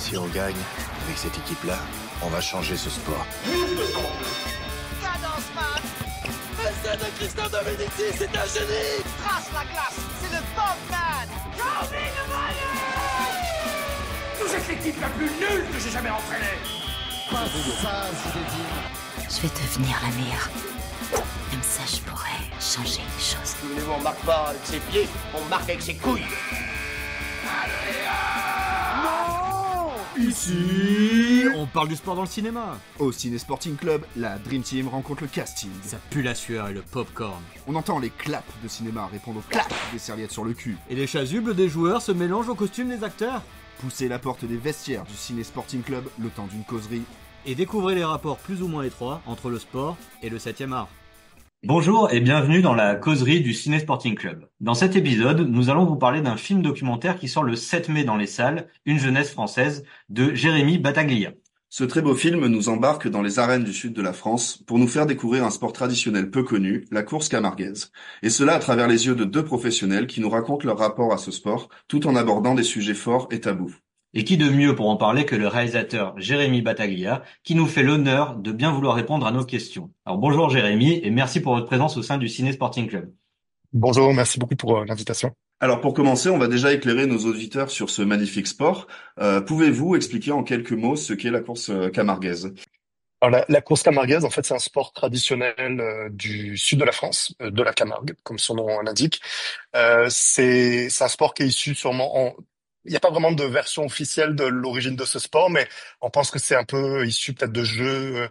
Si on gagne, avec cette équipe-là, on va changer ce sport. Cadence man. Essai de Christophe Dominici, c'est un génie. Trace la glace, c'est le Bogman. Calvin Vous êtes l'équipe la plus nulle que j'ai jamais entraînée. Pas ça, Zinedine. Je vais devenir la meilleure. Comme ça, je pourrais changer les choses. Souvenez-vous, on marque pas avec ses pieds, on marque avec ses couilles. Ici, on parle du sport dans le cinéma. Au Ciné Sporting Club, la Dream Team rencontre le casting. Ça pue la sueur et le popcorn. On entend les claps de cinéma répondre aux claps des serviettes sur le cul. Et les chasubles des joueurs se mélangent aux costumes des acteurs. Poussez la porte des vestiaires du Ciné Sporting Club le temps d'une causerie. Et découvrez les rapports plus ou moins étroits entre le sport et le 7e art. Bonjour et bienvenue dans la causerie du Ciné Sporting Club. Dans cet épisode, nous allons vous parler d'un film documentaire qui sort le 7 mai dans les salles, Une jeunesse française, de Jérémy Battaglia. Ce très beau film nous embarque dans les arènes du sud de la France pour nous faire découvrir un sport traditionnel peu connu, la course camarguaise. Et cela à travers les yeux de deux professionnels qui nous racontent leur rapport à ce sport, tout en abordant des sujets forts et tabous. Et qui de mieux pour en parler que le réalisateur Jérémy Battaglia, qui nous fait l'honneur de bien vouloir répondre à nos questions. Alors bonjour Jérémy, et merci pour votre présence au sein du Ciné Sporting Club. Bonjour, merci beaucoup pour l'invitation. Alors pour commencer, on va déjà éclairer nos auditeurs sur ce magnifique sport. Pouvez-vous expliquer en quelques mots ce qu'est la course camarguaise ? Alors la course camarguaise, en fait, c'est un sport traditionnel du sud de la France, de la Camargue, comme son nom l'indique. C'est un sport qui est issu sûrement il n'y a pas vraiment de version officielle de l'origine de ce sport, mais on pense que c'est un peu issu peut-être de jeux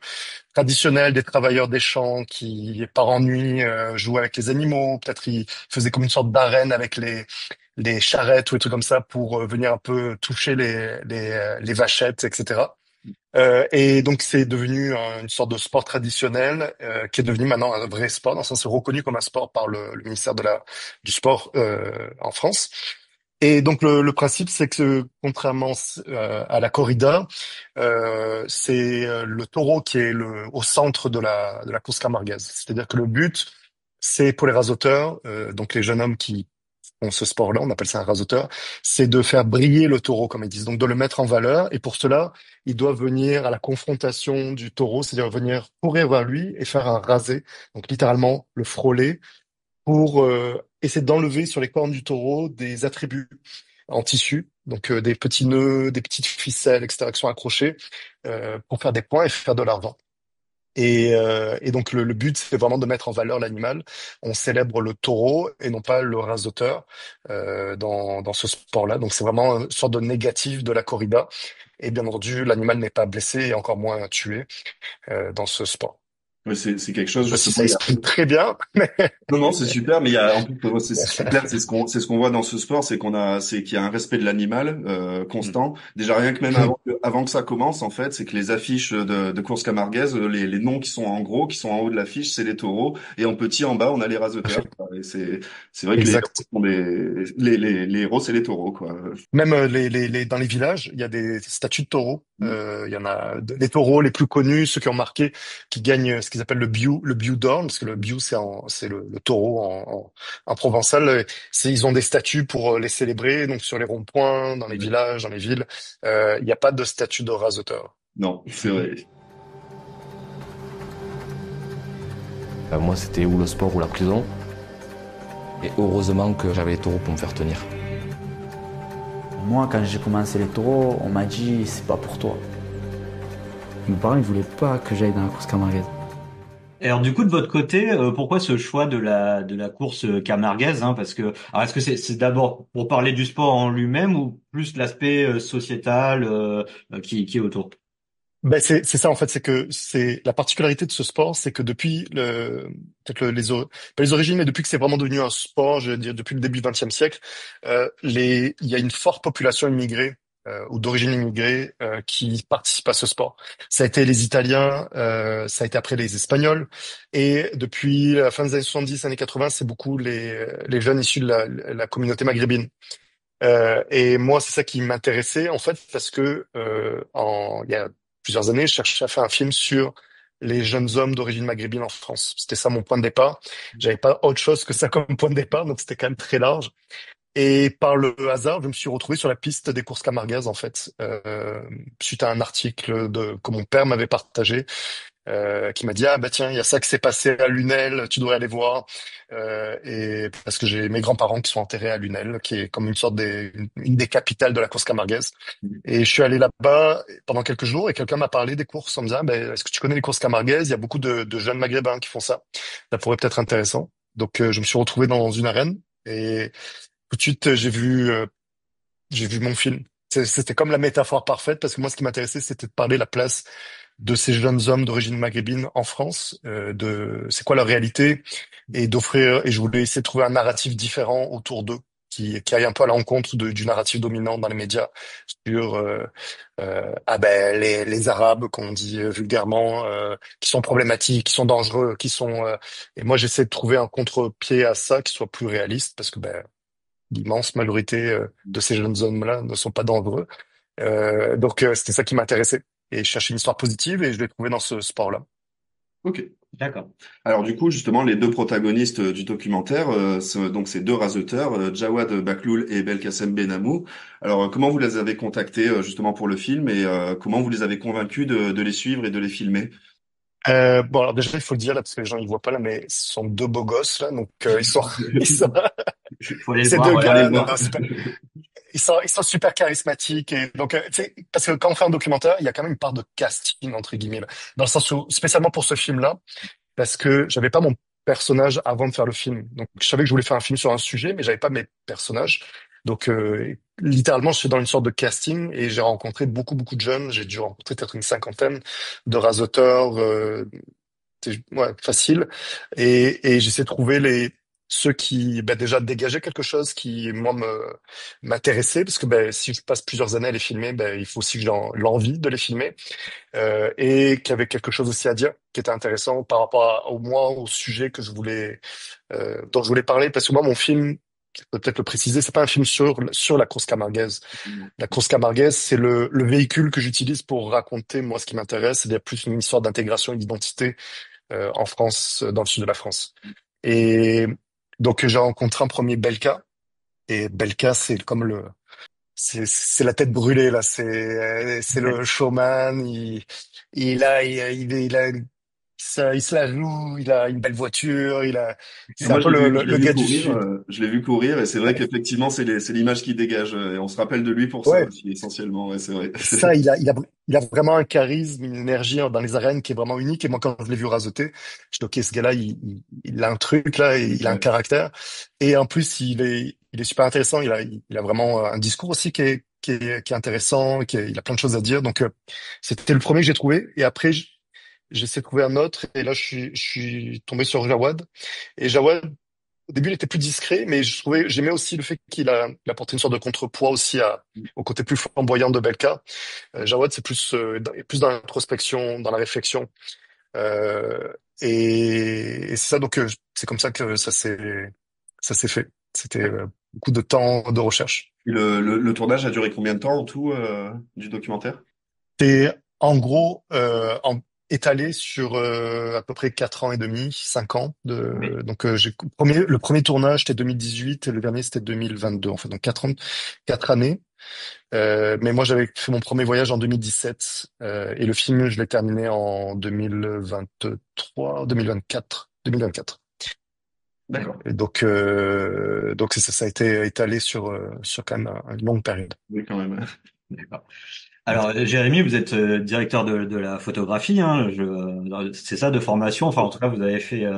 traditionnels des travailleurs des champs qui, par ennui, jouaient avec les animaux. Peut-être ils faisaient comme une sorte d'arène avec les charrettes ou des trucs comme ça pour venir un peu toucher les vachettes, etc. Et donc c'est devenu une sorte de sport traditionnel qui est devenu maintenant un vrai sport, dans le sens c'est reconnu comme un sport par le ministère du sport en France. Et donc le principe, c'est que contrairement à la corrida, c'est le taureau qui est au centre de la course camarguaise. C'est-à-dire que le but, c'est pour les rasoteurs, donc les jeunes hommes qui font ce sport-là, on appelle ça un rasoteur, c'est de faire briller le taureau, comme ils disent, donc de le mettre en valeur. Et pour cela, ils doivent venir à la confrontation du taureau, c'est-à-dire venir courir vers lui et faire un rasé, donc littéralement le frôler pour essayer d'enlever sur les cornes du taureau des attributs en tissu, donc des petits nœuds, des petites ficelles, etc., qui sont accrochés pour faire des points et faire de l'argent. Et donc le but, c'est vraiment de mettre en valeur l'animal. On célèbre le taureau et non pas le rasoteur dans ce sport-là. Donc c'est vraiment une sorte de négatif de la corrida. Et bien entendu, l'animal n'est pas blessé et encore moins tué dans ce sport. Ouais, c'est quelque chose. Je sais pas si ça explique très bien, mais Non, c'est super, mais il y a en plus c'est super, c'est ce qu'on voit dans ce sport, c'est qu'il y a un respect de l'animal constant. Déjà rien que même avant que ça commence, en fait, c'est que les affiches de course camarguaise, les noms qui sont en gros, qui sont en haut de l'affiche, c'est les taureaux, et en petit en bas, on a les rasoteurs. Et c'est vrai que exact. les héros, c'est les taureaux, quoi. Même dans les villages, il y a des statues de taureaux. Il y en a les taureaux les plus connus, ceux qui ont marqué, qui gagnent ce qu'ils appellent le biou d'or, parce que le biou c'est le taureau en provençal. Ils ont des statues pour les célébrer, donc sur les ronds-points, dans les villages, dans les villes. Il n'y a pas de statue de rasoteur. Non, c'est vrai. Moi, c'était ou le sport ou la prison. Et heureusement que j'avais les taureaux pour me faire tenir. Moi, quand j'ai commencé les taureaux, on m'a dit c'est pas pour toi. Mes parents ne voulaient pas que j'aille dans la course camarguaise. Et alors du coup de votre côté, pourquoi ce choix de la course camarguaise, hein, parce que alors est-ce que c'est d'abord pour parler du sport en lui-même ou plus l'aspect sociétal qui est autour? Ben c'est ça en fait, c'est que c'est la particularité de ce sport, c'est que depuis pas les origines, mais depuis que c'est vraiment devenu un sport, je veux dire depuis le début du XXe siècle, il y a une forte population immigrée ou d'origine immigrée qui participe à ce sport. Ça a été les Italiens, ça a été après les Espagnols, et depuis la fin des années 70, années 80, c'est beaucoup les jeunes issus de la communauté maghrébine. Et moi, c'est ça qui m'intéressait en fait, parce que il y a plusieurs années, je cherchais à faire un film sur les jeunes hommes d'origine maghrébine en France. C'était ça mon point de départ. J'avais pas autre chose que ça comme point de départ, donc c'était quand même très large. Et par le hasard, je me suis retrouvé sur la piste des courses Camarguez, en fait, suite à un article que mon père m'avait partagé, qui m'a dit, ah bah tiens, il y a ça qui s'est passé à Lunel, tu devrais aller voir. Et parce que j'ai mes grands-parents qui sont enterrés à Lunel, qui est comme une sorte une des capitales de la course Camarguez. Et je suis allé là-bas pendant quelques jours et quelqu'un m'a parlé des courses en me disant, ah, ben, est-ce que tu connais les courses Camarguez? Il y a beaucoup de jeunes maghrébins qui font ça. Ça pourrait peut-être être intéressant. Donc je me suis retrouvé dans une arène et tout de suite j'ai vu mon film. C'était comme la métaphore parfaite parce que moi ce qui m'intéressait c'était de parler de la place de ces jeunes hommes d'origine maghrébine en France, de c'est quoi leur réalité et d'offrir, et je voulais essayer de trouver un narratif différent autour d'eux qui aille un peu à l'encontre du narratif dominant dans les médias sur ah ben les Arabes qu'on dit vulgairement, qui sont problématiques, qui sont dangereux, qui sont et moi j'essaie de trouver un contre-pied à ça qui soit plus réaliste parce que ben l'immense majorité de ces jeunes hommes-là ne sont pas dangereux. Donc c'était ça qui m'intéressait. Et je cherchais une histoire positive et je l'ai trouvé dans ce sport-là. Ok. D'accord. Alors du coup, justement, les deux protagonistes du documentaire, donc ces deux raseteurs, Jawad Bakloul et Belkacem Benamou. Alors comment vous les avez contactés justement pour le film et comment vous les avez convaincus de les suivre et de les filmer? Bon alors déjà il faut le dire là parce que les gens ils voient pas là mais ce sont deux beaux gosses là donc ils sont Faut aller le ces voir, deux ouais, gars allez le non, voir. ils sont super charismatiques et donc tu sais parce que quand on fait un documentaire il y a quand même une part de casting entre guillemets là. Dans le sens où spécialement pour ce film-là parce que j'avais pas mon personnage avant de faire le film donc je savais que je voulais faire un film sur un sujet mais j'avais pas mes personnages donc littéralement je suis dans une sorte de casting et j'ai rencontré beaucoup de jeunes j'ai dû rencontrer peut-être une cinquantaine de rasoteurs ouais, facile. Et j'essaie de trouver ceux qui, ben, déjà dégageaient quelque chose qui, moi, m'intéressait, parce que, ben, si je passe plusieurs années à les filmer, ben, il faut aussi que j'ai l'envie de les filmer, et qui avait quelque chose aussi à dire, qui était intéressant par rapport au moi, au sujet que dont je voulais parler, parce que moi, mon film, je peux peut-être le préciser, c'est pas un film sur la course camarguaise. La course camarguaise, c'est le véhicule que j'utilise pour raconter, moi, ce qui m'intéresse, c'est plus une histoire d'intégration et d'identité en France, dans le sud de la France. Et donc j'ai rencontré un premier Belka, et Belka c'est comme c'est la tête brûlée là, c'est le showman, il a il se la joue, il a une belle voiture, Et c'est un moi, peu je l'ai le vu gars du courir, sud. je l'ai vu courir, et c'est vrai Ouais. qu'effectivement, c'est l'image qui dégage, et on se rappelle de lui pour ça Ouais. aussi, essentiellement, ouais, c'est vrai. Ça, il a vraiment un charisme, une énergie dans les arènes qui est vraiment unique. Et moi, quand je l'ai vu rasoter, je dis, OK, ce gars-là, il a un truc, là, il a un Ouais. caractère. Et en plus, il est super intéressant. Il a vraiment un discours aussi qui est intéressant, il a plein de choses à dire. Donc, c'était le premier que j'ai trouvé. Et après, j'essaie de trouver un autre. Et là, je suis tombé sur Jawad. Et Jawad, au début, il était plus discret, mais j'aimais aussi le fait il apporté une sorte de contrepoids aussi au côté plus flamboyant de Belka. Jawad, c'est plus dans l'introspection, dans la réflexion. Et c'est ça, donc c'est comme ça que ça s'est fait. C'était beaucoup de temps de recherche. Et le tournage a duré combien de temps en tout, du documentaire? C'est en gros étalé sur à peu près 4 ans et demi, 5 ans. Oui. Donc le premier tournage c'était 2018 et le dernier c'était 2022. En fait, donc 4 ans, 4 années. Mais moi j'avais fait mon premier voyage en 2017 et le film je l'ai terminé en 2023, 2024, 2024. D'accord. Et donc c'est ça, ça a été étalé sur quand même une longue période. Oui, quand même. D'accord. Alors, Jérémy, vous êtes directeur de la photographie, hein, c'est ça, de formation. Enfin, en tout cas, vous Ouais. avez fait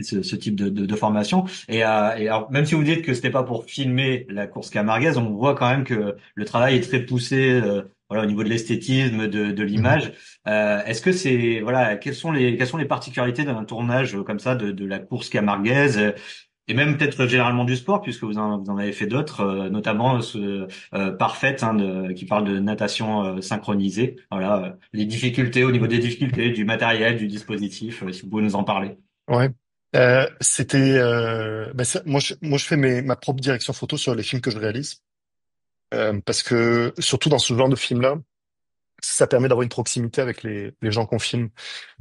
ce type de formation. Et alors, même si vous dites que c'était pas pour filmer la course camarguaise, on voit quand même que le travail est très poussé, voilà, au niveau de l'esthétisme, de Mhm. l'image. Est-ce que voilà, quelles sont les particularités d'un tournage comme ça de la course camarguaise? Et même peut-être généralement du sport, puisque vous en avez fait d'autres, notamment ce Parfait, hein, qui parle de natation synchronisée. Voilà, les difficultés au niveau des difficultés, du matériel, du dispositif, si vous pouvez nous en parler. Ouais. C'était moi je fais ma propre direction photo sur les films que je réalise parce que surtout dans ce genre de film-là, ça permet d'avoir une proximité avec les gens qu'on filme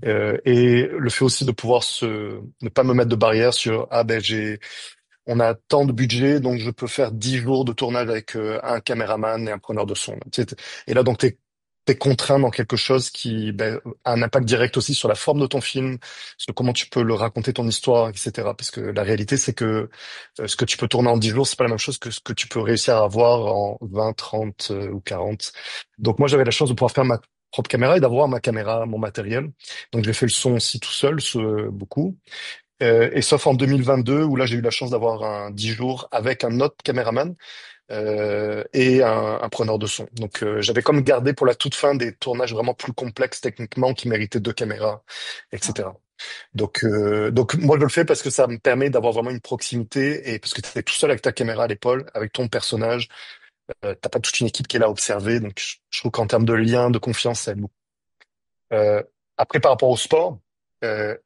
et le fait aussi de pouvoir ne pas me mettre de barrière sur ah ben on a tant de budget, donc je peux faire 10 jours de tournage avec un caméraman et un preneur de son. Tu sais, et là, donc, t'es contraint dans quelque chose qui a un impact direct aussi sur la forme de ton film, sur comment tu peux le raconter ton histoire, etc. Parce que la réalité, c'est que ce que tu peux tourner en 10 jours, c'est pas la même chose que ce que tu peux réussir à avoir en 20, 30 ou 40. Donc moi, j'avais la chance de pouvoir faire ma propre caméra et d'avoir ma caméra, mon matériel. Donc j'ai fait le son aussi tout seul, beaucoup. Et sauf en 2022, où là j'ai eu la chance d'avoir un 10 jours avec un autre caméraman et un preneur de son. Donc j'avais comme gardé pour la toute fin des tournages vraiment plus complexes techniquement qui méritaient deux caméras, etc. Donc moi je le fais parce que ça me permet d'avoir vraiment une proximité et parce que tu es tout seul avec ta caméra à l'épaule, avec ton personnage, t'as pas toute une équipe qui est là à observer. Donc je trouve qu'en termes de lien, de confiance, ça aide beaucoup. Après par rapport au sport, euh,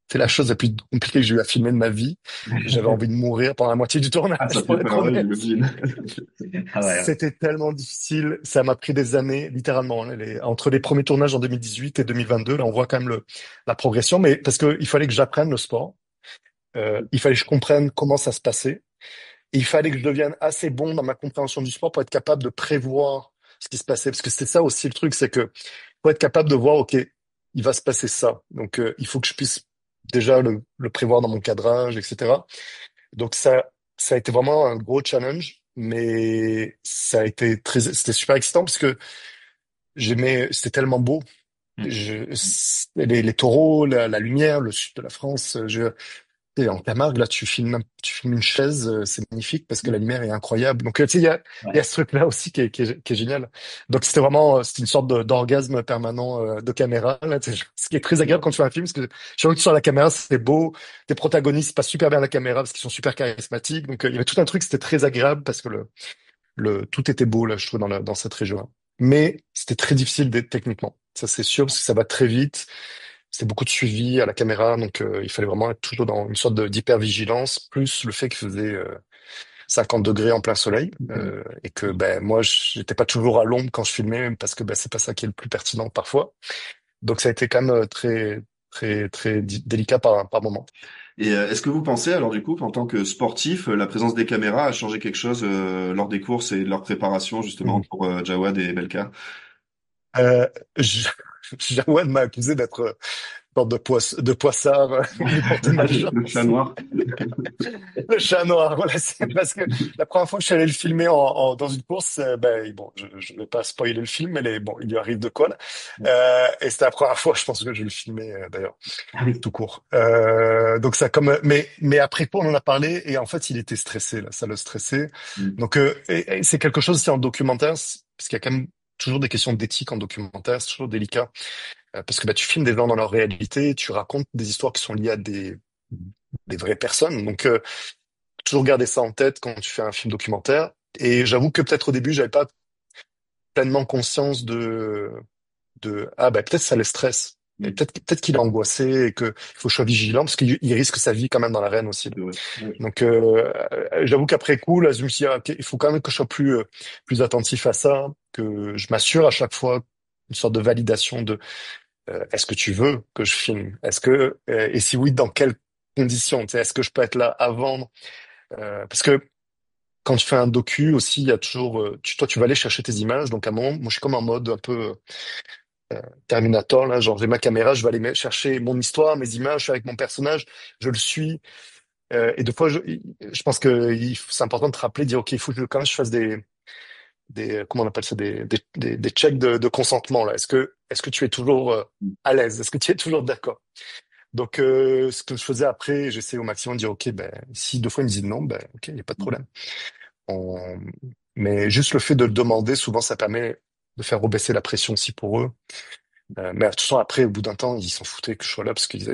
c'est la chose la plus compliquée que j'ai eu à filmer de ma vie. J'avais envie de mourir pendant la moitié du tournage, Ah, ça pour fait être peur, ouais, honnête. j'imagine. Ah ouais. C'était tellement difficile. Ça m'a pris des années, littéralement. Entre les premiers tournages en 2018 et 2022, là, on voit quand même la progression, mais parce que il fallait que j'apprenne le sport. Il fallait que je comprenne comment ça se passait. Et il fallait que je devienne assez bon dans ma compréhension du sport pour être capable de prévoir ce qui se passait. Parce que c'était ça aussi le truc, c'est que faut être capable de voir, OK, il va se passer ça. Donc, il faut que je puisse déjà le prévoir dans mon cadrage, etc. Donc, ça a été vraiment un gros challenge, mais ça a été c'était super excitant parce que c'était tellement beau. Les taureaux, la lumière, le sud de la France, et en Camargue, là, tu filmes une chaise, c'est magnifique parce que la lumière est incroyable. Donc, tu sais, il y a ce truc-là aussi qui est génial. Donc, c'était une sorte d'orgasme permanent de caméra, là, tu sais, ce qui est très agréable quand tu fais un film, parce que chaque fois que tu sors la caméra, c'est beau. Tes protagonistes passent super bien à la caméra parce qu'ils sont super charismatiques. Donc, il y avait tout un truc, c'était très agréable parce que tout était beau, là, je trouve, dans cette région-là. Mais c'était très difficile techniquement. Ça, c'est sûr, parce que ça va très vite. C'était beaucoup de suivi à la caméra, donc il fallait vraiment être toujours dans une sorte d'hypervigilance, plus le fait qu'il faisait 50 degrés en plein soleil, et que moi j'étais pas toujours à l'ombre quand je filmais parce que c'est pas ça qui est le plus pertinent parfois. Donc ça a été quand même très très très délicat par moment. Et est-ce que vous pensez, alors du coup, qu'en tant que sportif, la présence des caméras a changé quelque chose lors des courses et de leur préparation justement pour Jawad et Belka? Euh, je- Jawad m'a accusé d'être sorte de poissard Le chat noir. Le chat noir, voilà, c'est parce que la première fois que je suis allé le filmer dans une course, bon, je vais pas spoiler le film, mais bon, il lui arrive de quoi, là. Et c'était la première fois, je pense que je le filmais, d'ailleurs, tout court. Donc ça mais après quoi, on en a parlé, et en fait, il était stressé, là, ça le stressait. Donc, et c'est quelque chose aussi en documentaire, parce qu'il y a quand même toujours des questions d'éthique en documentaire, c'est toujours délicat. Parce que tu filmes des gens dans leur réalité, tu racontes des histoires qui sont liées à des vraies personnes. Donc, toujours garder ça en tête quand tu fais un film documentaire. Et j'avoue que peut-être au début, j'avais pas pleinement conscience peut-être ça le stresse. Et peut-être qu'il est angoissé et que il faut que je sois vigilant parce qu'il risque sa vie quand même dans l'arène aussi. Donc, j'avoue qu'après coup, là, je me suis dit, ok, il faut quand même que je sois plus attentif à ça, que je m'assure à chaque fois une sorte de validation de est-ce que tu veux que je filme? Et si oui, dans quelles conditions? Tu sais, est-ce que je peux être là avant? Parce que quand tu fais un docu aussi, il y a toujours, toi, tu vas aller chercher tes images. Donc à un moment, moi, je suis comme en mode un peu Terminator là, genre j'ai ma caméra, je vais aller chercher mon histoire, mes images, je suis avec mon personnage, je le suis. Et des fois, je pense que c'est important de te rappeler, de dire ok, il faut que quand même je fasse des comment on appelle ça, des checks de consentement là. Est-ce que tu es toujours à l'aise? Est-ce que tu es toujours d'accord? Donc, ce que je faisais après, j'essayais au maximum de dire, OK, si deux fois ils me disent non, OK, il n'y a pas de problème. Mais juste le fait de le demander, souvent, ça permet de faire rebaisser la pression aussi pour eux. Mais de toute façon, après, au bout d'un temps, ils s'en foutaient que je sois là parce ils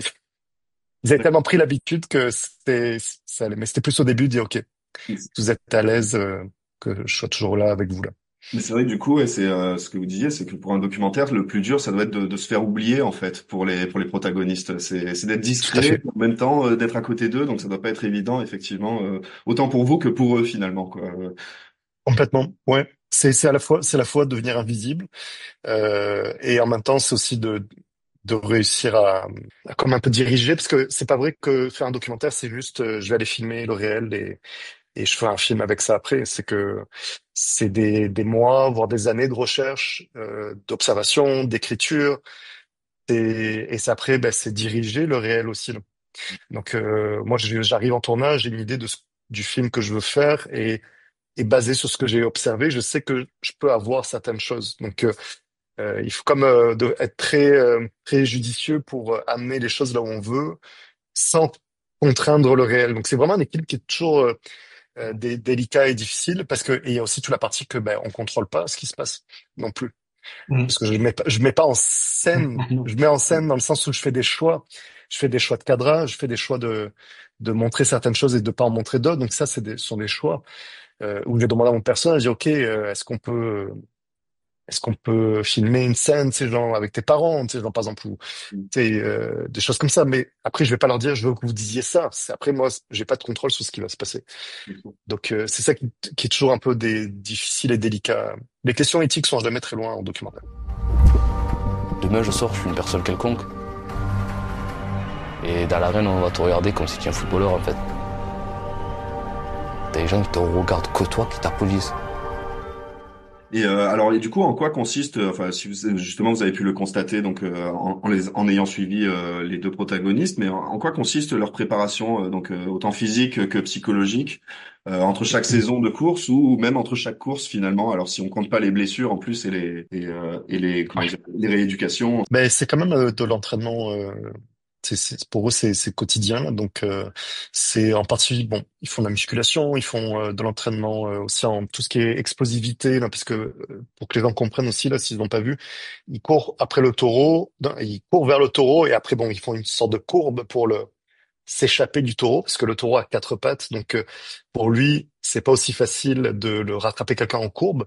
avaient tellement pris l'habitude que ça allait. Mais c'était plus au début de dire, OK, vous êtes à l'aise, que je sois toujours là avec vous là. Mais c'est vrai que du coup, et c'est ce que vous disiez, c'est que pour un documentaire, le plus dur, ça doit être de se faire oublier en fait pour les protagonistes. C'est d'être discret, en même temps d'être à côté d'eux, donc ça doit pas être évident effectivement, autant pour vous que pour eux finalement quoi. Complètement, ouais. C'est à la fois devenir invisible et en même temps c'est aussi de réussir à comme un peu diriger, parce que c'est pas vrai que faire un documentaire, c'est juste je vais aller filmer le réel et je fais un film avec ça après. C'est que c'est des mois, voire des années de recherche, d'observation, d'écriture, et c'est après, ben, c'est diriger le réel aussi. Là. Donc moi, j'arrive en tournage, j'ai une idée du film que je veux faire et basé sur ce que j'ai observé, je sais que je peux avoir certaines choses. Donc il faut comme être très judicieux pour amener les choses là où on veut, sans contraindre le réel. Donc c'est vraiment un équilibre qui est toujours délicat et difficile parce que et il y a aussi toute la partie que ben on contrôle pas ce qui se passe non plus. Parce que je mets pas en scène, je mets en scène dans le sens où je fais des choix. Je fais des choix de cadrage, je fais des choix de montrer certaines choses et de pas en montrer d'autres. Donc ça, sont des choix où je vais demander à mon personnage, je dis, OK, est-ce qu'on peut filmer une scène, tu sais, genre, avec tes parents, tu sais, genre, par exemple, ou, tu sais, des choses comme ça. Mais après, je vais pas leur dire, je veux que vous disiez ça. C'est après, moi, j'ai pas de contrôle sur ce qui va se passer. Donc, c'est ça qui est toujours un peu difficile et délicat. Les questions éthiques sont jamais très loin en documentaire. Demain, je sors, je suis une personne quelconque. Et dans l'arène, on va te regarder comme si tu es un footballeur, en fait. T'as des gens qui te regardent que toi, qui t'applaudissent. Et alors, et du coup, en quoi consiste, enfin, si justement vous avez pu le constater, donc en ayant suivi les deux protagonistes, mais en quoi consiste leur préparation, donc autant physique que psychologique, entre chaque saison de course ou même entre chaque course finalement. Alors, si on compte pas les blessures en plus et les comment dire, les rééducations. Mais c'est quand même de l'entraînement. Pour eux, c'est quotidien. Donc, c'est en partie, bon, ils font de la musculation, ils font de l'entraînement aussi en tout ce qui est explosivité, là, parce que pour que les gens comprennent aussi, là, s'ils n'ont pas vu, ils courent après le taureau, non, ils courent vers le taureau et après, bon, ils font une sorte de courbe pour s'échapper du taureau, parce que le taureau a quatre pattes. Donc, pour lui, c'est pas aussi facile de le rattraper quelqu'un en courbe.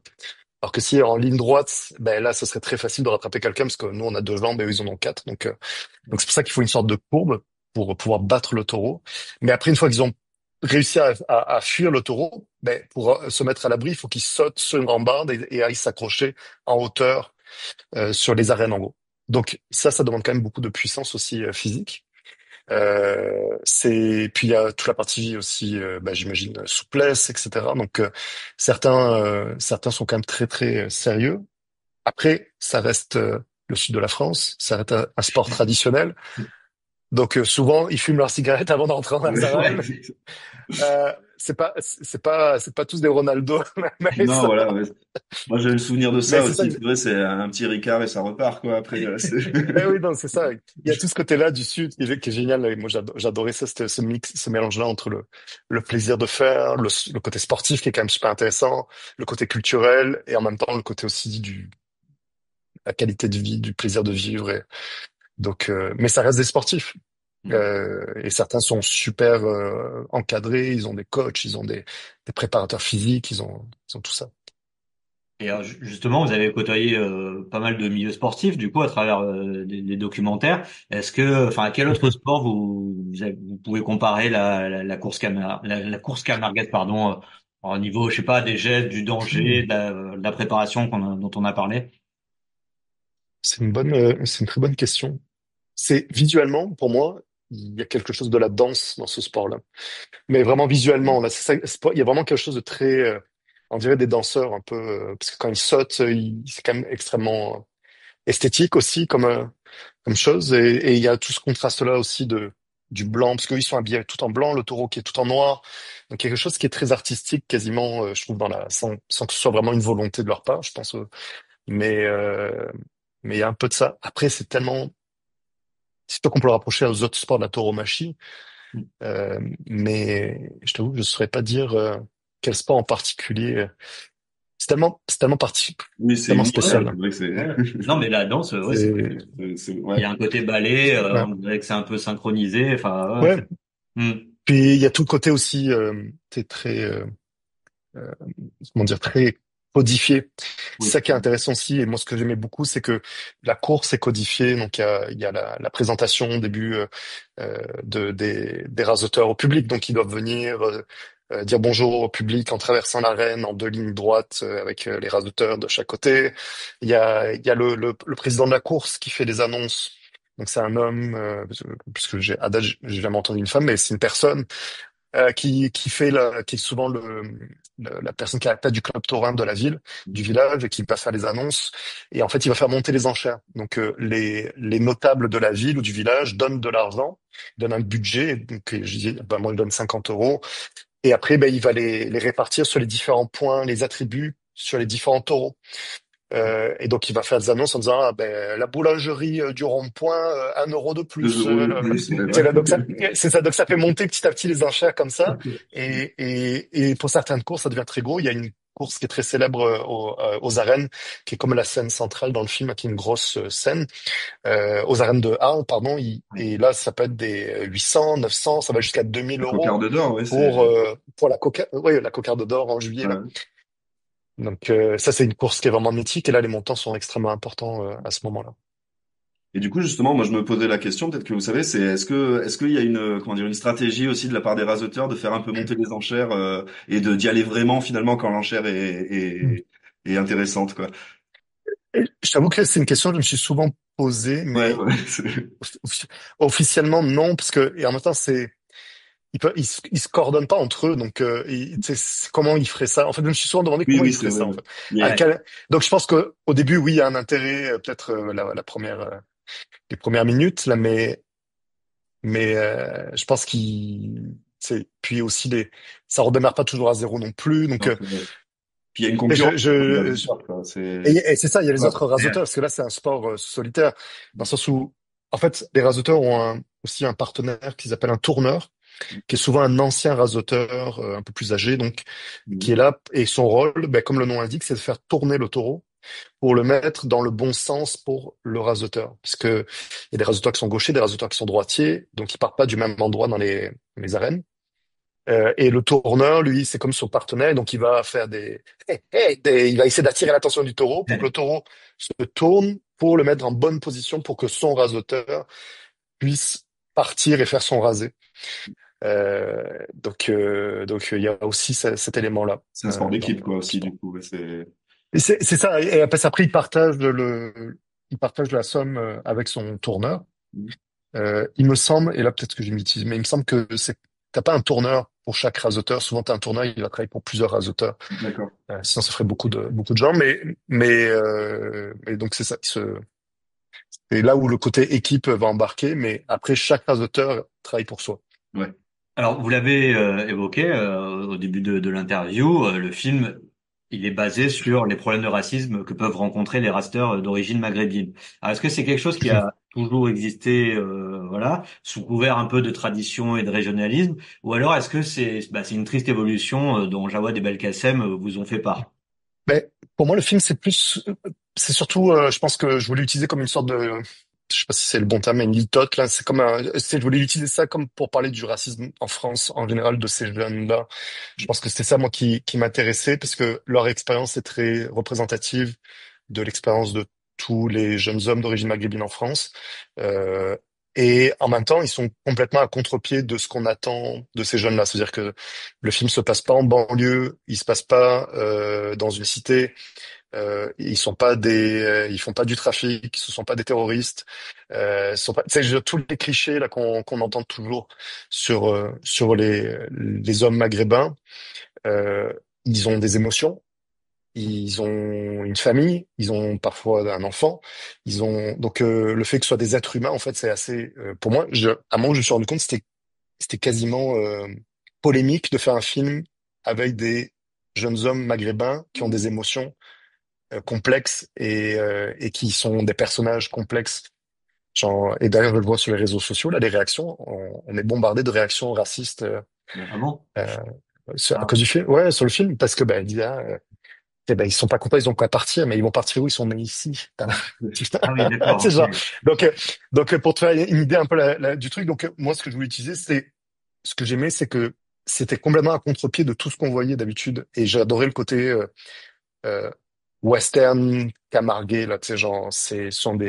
Alors que si en ligne droite, ben là, ce serait très facile de rattraper quelqu'un parce que nous, on a deux jambes et eux, ils en ont quatre. Donc c'est pour ça qu'il faut une sorte de courbe pour pouvoir battre le taureau. Mais après, une fois qu'ils ont réussi à fuir le taureau, ben pour se mettre à l'abri, il faut qu'ils sautent sur une rambarde et aillent s'accrocher en hauteur sur les arènes en gros. Donc ça demande quand même beaucoup de puissance aussi physique. Puis il y a toute la partie aussi, j'imagine souplesse, etc. Donc certains sont quand même très sérieux. Après, ça reste le sud de la France, ça reste un sport traditionnel. Donc souvent ils fument leur cigarette avant d'entrer dans la arène. C'est pas tous des Ronaldo. Mais Non, ça... voilà. Ouais. Moi, j'ai le souvenir de ça aussi. Ça... C'est vrai, c'est un petit Ricard et ça repart, quoi. Après, Eh oui, non, c'est ça. Il y a tout ce côté-là du Sud qui est génial. Et moi, j'adorais ça, c'était ce mix, ce mélange-là entre le plaisir de faire, le côté sportif qui est quand même super intéressant, le côté culturel et en même temps le côté aussi la qualité de vie, du plaisir de vivre. Donc, mais ça reste des sportifs. Et certains sont super encadrés, ils ont des coachs, ils ont des préparateurs physiques, ils ont tout ça. Et alors, justement, vous avez côtoyé pas mal de milieux sportifs, du coup, à travers des documentaires. Est-ce que, enfin, à quel autre sport vous pouvez comparer la course la course camarguaise, pardon, au niveau, je sais pas, des gestes, du danger, de la préparation dont on a parlé? C'est une très bonne question. C'est visuellement, pour moi, il y a quelque chose de la danse dans ce sport-là. Mais vraiment visuellement, là, il y a vraiment quelque chose de très, on dirait des danseurs un peu, parce que quand ils sautent, c'est quand même extrêmement esthétique aussi comme chose. Et il y a tout ce contraste-là aussi du blanc, parce qu'ils sont habillés tout en blanc, le taureau qui est tout en noir. Donc quelque chose qui est très artistique, quasiment, je trouve, sans que ce soit vraiment une volonté de leur part, je pense. Mais, euh, mais il y a un peu de ça. Après, c'est sûr qu'on peut le rapprocher aux autres sports de la tauromachie, mais je t'avoue que je ne saurais pas dire quel sport en particulier. C'est tellement oui, tellement spécial. Ouais, c'est vrai que Non, mais la danse, ouais, il y a un côté ballet, on dirait que c'est un peu synchronisé. Enfin, ouais. Hmm. Puis il y a tout le côté aussi, t'es très, comment dire, très codifié. C'est ça qui est intéressant aussi. Et moi, ce que j'aimais beaucoup, c'est que la course est codifiée. Donc il y a la présentation au début des rasoteurs au public. Donc ils doivent venir dire bonjour au public en traversant l'arène en deux lignes droites avec les rasoteurs de chaque côté. Il y a le président de la course qui fait des annonces Donc c'est un homme, puisque j'ai jamais entendu une femme, mais c'est une personne qui est souvent la personne qui est à la tête du club taurin de la ville, du village, et qui va faire les annonces. Et en fait, il va faire monter les enchères. Donc, les notables de la ville ou du village donnent de l'argent, donnent un budget. Donc, je dis, ben, moi, je donne 50 euros. Et après, ben, il va les répartir sur les différents points, les attributs, sur les différents taureaux. Et donc, il va faire des annonces en disant, ah, ben, la boulangerie du rond-point, 1 euro de plus. 2 € de plus. C'est ça. Donc, ça fait monter petit à petit les enchères comme ça. Et pour certaines courses, ça devient très gros. Il y a une course qui est très célèbre aux arènes, qui est comme la scène centrale dans le film, qui est une grosse scène, aux arènes de Arles, pardon. Et là, ça peut être des 800, 900, ça va jusqu'à 2000 La euros cocarde d'or, ouais, pour la cocarde d'or en juillet, là. ouais. Donc ça, c'est une course qui est vraiment mythique, et là, les montants sont extrêmement importants à ce moment-là. Et du coup, justement, moi, je me posais la question, peut-être que vous savez, c'est est-ce qu'il y a comment dire, une stratégie aussi de la part des rasoteurs de faire un peu monter les enchères et d'y aller vraiment finalement quand l'enchère est intéressante, quoi. Et je t'avoue que c'est une question que je me suis souvent posée, Ouais, mais ouais, officiellement non, parce que et en même temps ils se coordonnent pas entre eux, donc tu sais, comment ils feraient ça. En fait, je me suis souvent demandé oui, comment oui, ils c'est feraient vrai. ça en fait. Ouais. Donc je pense que au début, oui, il y a un intérêt, peut-être les premières minutes là, mais je pense puis aussi ça redémarre pas toujours à zéro non plus, donc Non, c'est vrai. Puis il y a une mais concurrence dans le je sport, quoi. et c'est ça, il y a les Ouais. autres rasoteurs, parce que là, c'est un sport solitaire, dans le sens où, en fait, les rasoteurs ont aussi un partenaire qu'ils appellent un tourneur, qui est souvent un ancien rasoteur, un peu plus âgé, donc, qui est là, et son rôle, ben, comme le nom l'indique, c'est de faire tourner le taureau pour le mettre dans le bon sens pour le rasoteur. Parce que il y a des rasoteurs qui sont gauchers, des rasoteurs qui sont droitiers, donc ils partent pas du même endroit dans les arènes. Et le tourneur, lui, c'est comme son partenaire, donc il va faire il va essayer d'attirer l'attention du taureau pour que le taureau se tourne pour le mettre en bonne position pour que son rasoteur puisse partir et faire son rasé. Donc il y a aussi cet élément-là. C'est un sport d'équipe, quoi, Dans le aussi, sport. du coup. Ouais, Et c'est ça. Et après, il partage la somme avec son tourneur. Il me semble, et là peut-être que je m'utilise, mais il me semble que t'as pas un tourneur pour chaque rasoteur. Souvent, t'as un tourneur, il va travailler pour plusieurs rasoteurs. D'accord. Sinon, ça ferait beaucoup de gens. Mais donc c'est ça. C'est là où le côté équipe va embarquer. Mais après, chaque rasoteur travaille pour soi. Ouais. Alors, vous l'avez évoqué au début de l'interview, le film, il est basé sur les problèmes de racisme que peuvent rencontrer les rasteurs d'origine maghrébine. Alors, est-ce que c'est quelque chose qui a toujours existé, voilà, sous couvert un peu de tradition et de régionalisme, ou alors est-ce que c'est une triste évolution dont Jawad et Belkacem vous ont fait part? Mais pour moi, le film, c'est surtout, je pense que je voulais utiliser comme une sorte de, je sais pas si c'est le bon terme, mais une litote, là. Je voulais utiliser ça comme pour parler du racisme en France, en général, de ces jeunes-là. Je pense que c'était ça, moi, qui m'intéressait, parce que leur expérience est très représentative de l'expérience de tous les jeunes hommes d'origine maghrébine en France. Euh, et en même temps, ils sont complètement à contre-pied de ce qu'on attend de ces jeunes-là. C'est-à-dire que le film se passe pas en banlieue, il se passe pas dans une cité. Ils font pas du trafic, ce sont pas des terroristes. Tous les clichés là qu'on entend toujours sur les hommes maghrébins. Euh, ils ont des émotions, ils ont une famille, ils ont parfois un enfant. Donc le fait que ce soit des êtres humains, en fait, c'est assez. Pour moi, à un moment, je me suis rendu compte que c'était quasiment polémique de faire un film avec des jeunes hommes maghrébins qui ont des émotions complexes et qui sont des personnages complexes. Genre, et d'ailleurs, je le vois sur les réseaux sociaux, là, les réactions, on est bombardé de réactions racistes Ah bon? euh, à cause du film. Ouais, sur le film, parce que ils disent, ils sont pas contents, ils ont qu'à partir, mais ils vont partir où? Ils sont nés ici. Ah oui, d'accord. C'est genre. Ok. Donc, pour te faire une idée un peu du truc, donc moi, ce que je voulais utiliser, ce que j'aimais, c'est que c'était complètement à contre-pied de tout ce qu'on voyait d'habitude, et j'adorais le côté euh, western camarguais là, tu sais, genre, ce sont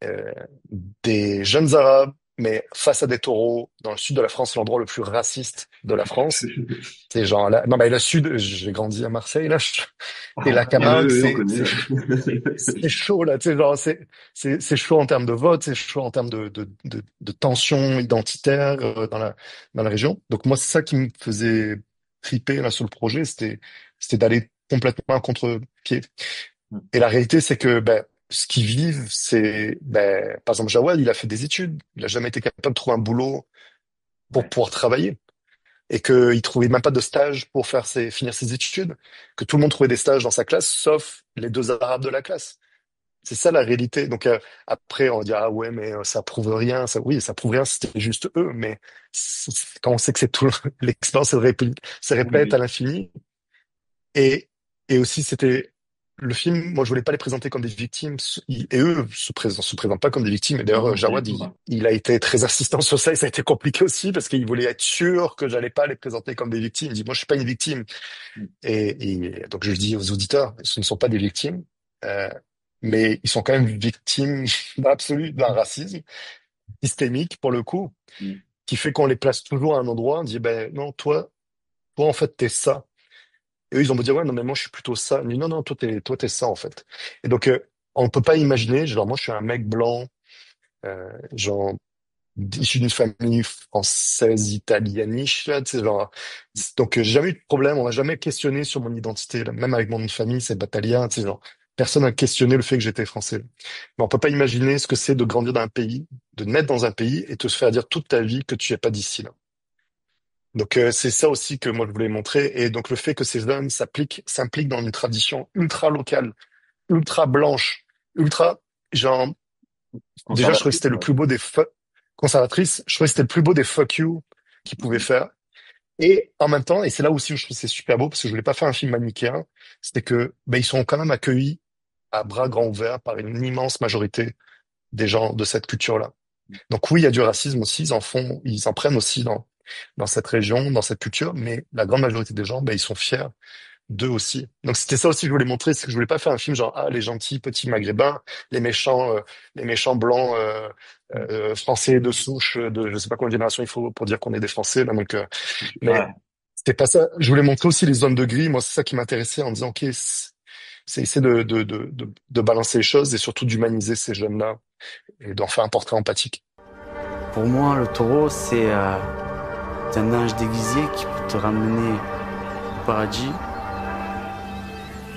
euh, des jeunes Arabes mais face à des taureaux dans le sud de la France, c'est l'endroit le plus raciste de la France. C'est genre là, non mais le sud, j'ai grandi à Marseille là, et la Camargue, On connaît. c'est chaud là, tu sais genre c'est chaud en termes de vote, c'est chaud en termes de tension identitaire dans la région. Donc moi c'est ça qui me faisait triper là sur le projet, c'était d'aller complètement à contre-pied. Et la réalité c'est que ben ce qu'ils vivent, c'est ben par exemple Jawad, il a fait des études, il a jamais été capable de trouver un boulot pour pouvoir travailler et qu'il trouvait même pas de stage pour finir ses études, que tout le monde trouvait des stages dans sa classe, sauf les deux Arabes de la classe. C'est ça la réalité. Donc après, on va dire ah ouais, mais ça prouve rien. Ça, oui, ça prouve rien. C'était juste eux. Mais quand on sait que c'est tout, l'expérience se répète à l'infini. Et aussi c'était le film. Moi, je voulais pas les présenter comme des victimes. Et eux se présentent pas comme des victimes. Et d'ailleurs, Jawad, il a été très insistant sur ça. Et ça a été compliqué aussi parce qu'il voulait être sûr que j'allais pas les présenter comme des victimes. Il dit moi, je suis pas une victime. Et donc je dis aux auditeurs, ce ne sont pas des victimes. Mais ils sont quand même victimes dans l'absolu d'un racisme systémique, pour le coup, qui fait qu'on les place toujours à un endroit, on dit, ben non, toi, en fait, t'es ça. Et eux, ils ont beau dire, ouais, non, mais moi, je suis plutôt ça. On dit, non, non, toi, t'es ça, en fait. Et donc, on peut pas imaginer, genre, moi, je suis un mec blanc, genre, issu d'une famille française, italianiche, là, tu sais, genre, donc, j'ai jamais eu de problème, on m'a jamais questionné sur mon identité, là. Même avec mon nom de famille, c'est Batalien, tu sais, genre, personne n'a questionné le fait que j'étais français. Mais on peut pas imaginer ce que c'est de grandir dans un pays, de naître dans un pays et te faire dire toute ta vie que tu es pas d'ici, là. Donc, c'est ça aussi que moi, je voulais montrer. Et donc, le fait que ces jeunes s'impliquent dans une tradition ultra locale, ultra blanche, ultra, genre, déjà, je trouvais que c'était le plus beau des conservatrices, je trouvais que c'était le plus beau des fuck you qu'ils pouvaient faire. Et en même temps, et c'est là aussi où je trouve que c'est super beau, parce que je voulais pas faire un film manichéen, c'était que, ben, ils sont quand même accueillis à bras grands ouverts par une immense majorité des gens de cette culture-là. Donc oui, il y a du racisme aussi, ils en prennent aussi dans cette région, dans cette culture, mais la grande majorité des gens, ben, ils sont fiers d'eux aussi. Donc c'était ça aussi que je voulais montrer, c'est que je voulais pas faire un film genre ah les gentils petits maghrébins, les méchants blancs français de souche de je sais pas combien de générations il faut pour dire qu'on est des Français là donc mais c'était pas ça. Je voulais montrer aussi les zones de gris. Moi c'est ça qui m'intéressait en disant ok c'est essayer de balancer les choses et surtout d'humaniser ces jeunes-là et d'en faire un portrait empathique. Pour moi le taureau c'est un ange déguisé qui peut te ramener au paradis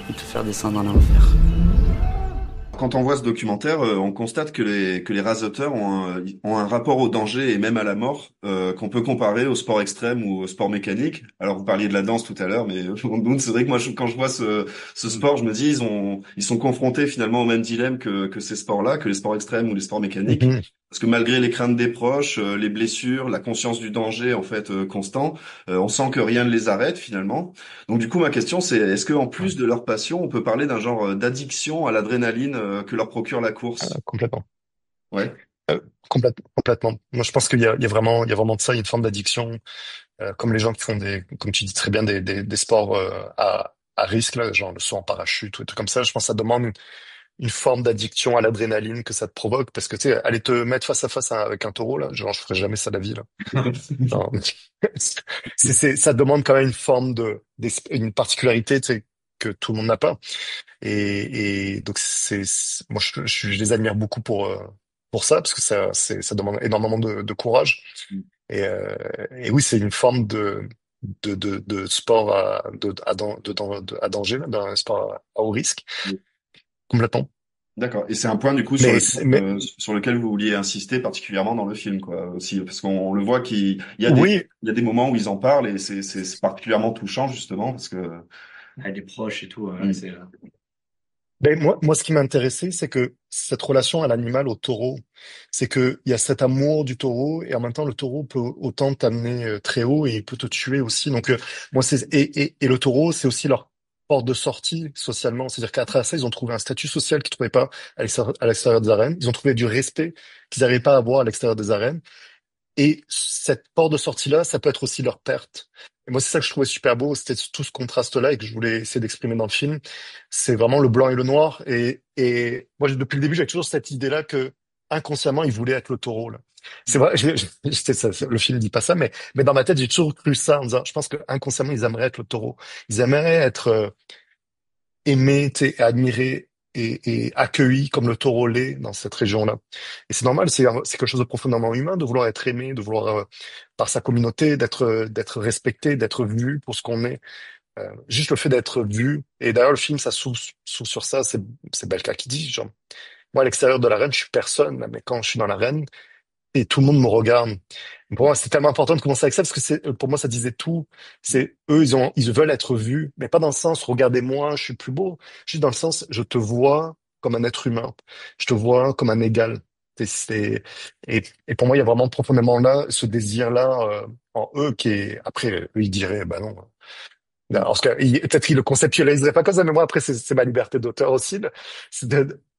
ou te faire descendre en enfer. Quand on voit ce documentaire, on constate que les rasoteurs ont un rapport au danger et même à la mort qu'on peut comparer au sport extrême ou au sport mécanique. Alors vous parliez de la danse tout à l'heure, mais c'est vrai que moi quand je vois ce sport, je me dis ils sont confrontés finalement au même dilemme que ces sports-là, que les sports extrêmes ou les sports mécaniques. Parce que malgré les craintes des proches, les blessures, la conscience du danger en fait constant, on sent que rien ne les arrête finalement. Donc du coup ma question c'est est-ce que en plus de leur passion, on peut parler d'un genre d'addiction à l'adrénaline que leur procure la course? Complètement. Ouais. Complètement. Moi je pense qu'il y a vraiment de ça, il y a une forme d'addiction, comme les gens qui font comme tu dis très bien des sports à risque là, genre le saut en parachute ou des trucs comme ça. Je pense que ça demande une forme d'addiction à l'adrénaline que ça te provoque parce que tu sais aller te mettre face à face avec un taureau là genre je ferais jamais ça de la vie là. Genre, ça demande quand même une forme une particularité tu sais que tout le monde n'a pas et donc moi je les admire beaucoup pour ça parce que ça demande énormément de courage et oui c'est une forme de sport à danger là, d'un sport à haut risque. Complètement. D'accord. Et c'est un point du coup sur lequel vous vouliez insister particulièrement dans le film, quoi, aussi, parce qu'on le voit qu'il y a il y a des moments où ils en parlent et c'est particulièrement touchant justement parce que les proches et tout. C'est Ben moi, ce qui m'a intéressé, c'est que cette relation à l'animal, au taureau, c'est que il y a cet amour du taureau et en même temps le taureau peut autant t'amener très haut et il peut te tuer aussi. Donc moi et le taureau, c'est aussi leur porte de sortie socialement. C'est-à-dire qu'à travers ça, ils ont trouvé un statut social qu'ils trouvaient pas à l'extérieur des arènes. Ils ont trouvé du respect qu'ils n'arrivaient pas à avoir à l'extérieur des arènes. Et cette porte de sortie-là, ça peut être aussi leur perte. Et moi, c'est ça que je trouvais super beau, c'était tout ce contraste-là et que je voulais essayer d'exprimer dans le film. C'est vraiment le blanc et le noir. Et moi, depuis le début, j'avais toujours cette idée-là que inconsciemment, ils voulaient être le taureau, là. C'est vrai, le film dit pas ça, mais dans ma tête, j'ai toujours cru ça en disant, je pense que inconsciemment, ils aimeraient être le taureau. Ils aimeraient être aimés, tu sais, admirés et accueillis comme le taureau l'est dans cette région-là. Et c'est normal, c'est quelque chose de profondément humain de vouloir être aimé, de vouloir par sa communauté, d'être respecté, d'être vu pour ce qu'on est. Juste le fait d'être vu. Et d'ailleurs, le film, ça s'ouvre sur ça. C'est Belka qui dit, genre, moi, à l'extérieur de l'arène, je suis personne, mais quand je suis dans l'arène, et tout le monde me regarde. Pour moi, c'est tellement important de commencer avec ça parce que pour moi, ça disait tout. C'est eux, ils veulent être vus, mais pas dans le sens, regardez-moi, je suis plus beau. Juste dans le sens, je te vois comme un être humain. Je te vois comme un égal. Et pour moi, il y a vraiment profondément là, ce désir-là, en eux après, eux, ils diraient, bah non. Alors, peut-être qu'ils le conceptualiseraient pas comme ça, mais moi, après, c'est ma liberté d'auteur aussi. Là.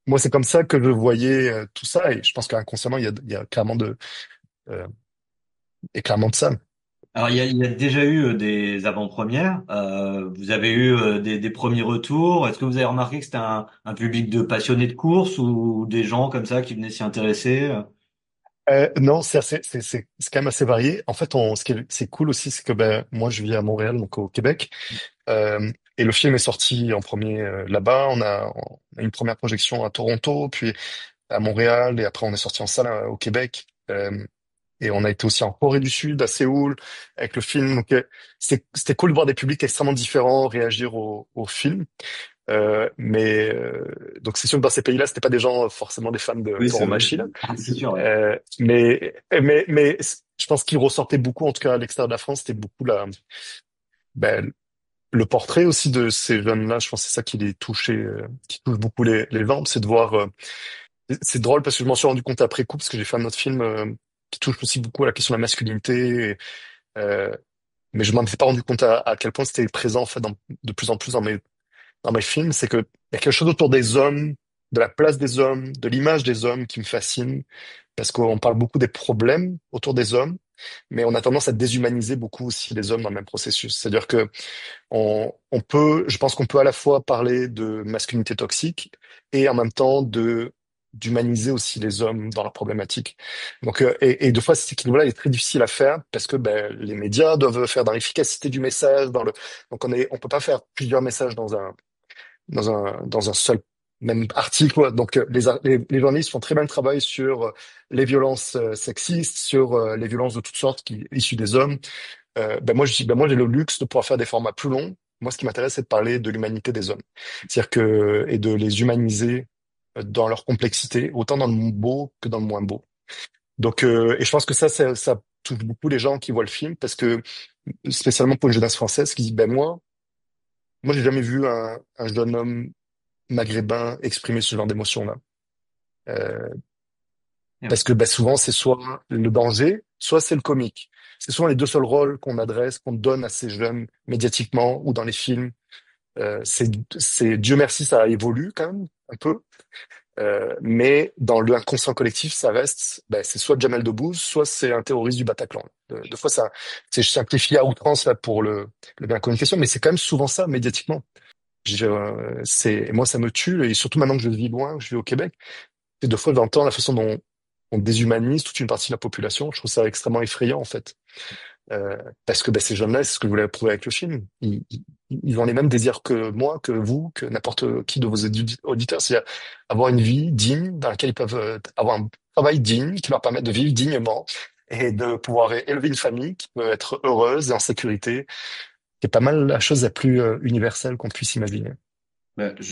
Moi, c'est comme ça que je voyais tout ça, et je pense qu'inconsciemment, il y a clairement clairement de ça. Alors, il y a déjà eu des avant-premières. Vous avez eu des premiers retours. Est-ce que vous avez remarqué que c'était un public de passionnés de course ou des gens comme ça qui venaient s'y intéresser? Non, c'est quand même assez varié. En fait, c'est cool aussi, c'est que ben moi, je vis à Montréal, donc au Québec, et le film est sorti en premier là-bas. On a une première projection à Toronto, puis à Montréal, et après on est sorti en salle au Québec. Et on a été aussi en Corée du Sud, à Séoul, avec le film. Donc, c'était cool de voir des publics extrêmement différents réagir au film. Donc c'est sûr que dans ces pays-là, c'était pas des gens forcément des fans de Oui, c'est vrai. tauromachie là. C'est sûr. Ouais. Mais je pense qu'il ressortait beaucoup, en tout cas à l'extérieur de la France, c'était beaucoup ben, le portrait aussi de ces jeunes-là. Je pense que c'est ça qui les touchait, qui touche beaucoup les gens, c'est de voir. C'est drôle parce que je m'en suis rendu compte après coup parce que j'ai fait un autre film qui touche aussi beaucoup à la question de la masculinité. Euh, mais je m'en étais pas rendu compte à quel point c'était présent en fait de plus en plus dans mes films, c'est que il y a quelque chose autour des hommes, de la place des hommes, de l'image des hommes qui me fascine, parce qu'on parle beaucoup des problèmes autour des hommes, mais on a tendance à déshumaniser beaucoup aussi les hommes dans le même processus. C'est-à-dire que je pense qu'on peut à la fois parler de masculinité toxique et en même temps d'humaniser aussi les hommes dans leurs problématiques. Donc, et deux fois, cet équilibre-là est très difficile à faire parce que ben, les médias doivent faire dans l'efficacité du message, donc on peut pas faire plusieurs messages dans un seul même article. Ouais. Donc, les journalistes font très bien le travail sur les violences sexistes, sur les violences de toutes sortes issues des hommes. Ben moi, j'ai le luxe de pouvoir faire des formats plus longs. Moi, ce qui m'intéresse, c'est de parler de l'humanité des hommes. Et de les humaniser dans leur complexité, autant dans le beau que dans le moins beau. Donc, et je pense que ça touche beaucoup les gens qui voient le film parce que, spécialement pour une jeunesse française qui dit, ben moi, j'ai jamais vu un jeune homme maghrébin exprimer ce genre d'émotion-là. Euh, Parce que ben, souvent, c'est soit le danger, soit c'est le comique. C'est souvent les deux seuls rôles qu'on adresse, qu'on donne à ces jeunes médiatiquement ou dans les films. Dieu merci, ça évolue quand même un peu. Mais dans l'inconscient collectif, ça reste, ben, c'est soit Jamel Debbouze, soit c'est un terroriste du Bataclan. Deux fois, je simplifie à outrance là pour le bien communication, mais c'est quand même souvent ça médiatiquement. Moi, ça me tue, et surtout maintenant que je vis loin, je vis au Québec. Et deux fois, j'entends la façon dont on déshumanise toute une partie de la population. Je trouve ça extrêmement effrayant, en fait. Parce que ben, ces jeunes-là, c'est ce que je voulais prouver avec le film. Ils ont les mêmes désirs que moi, que vous, que n'importe qui de vos auditeurs. C'est avoir une vie digne dans laquelle ils peuvent avoir un travail digne qui leur permet de vivre dignement et de pouvoir élever une famille qui peut être heureuse et en sécurité. C'est pas mal la chose la plus universelle qu'on puisse imaginer.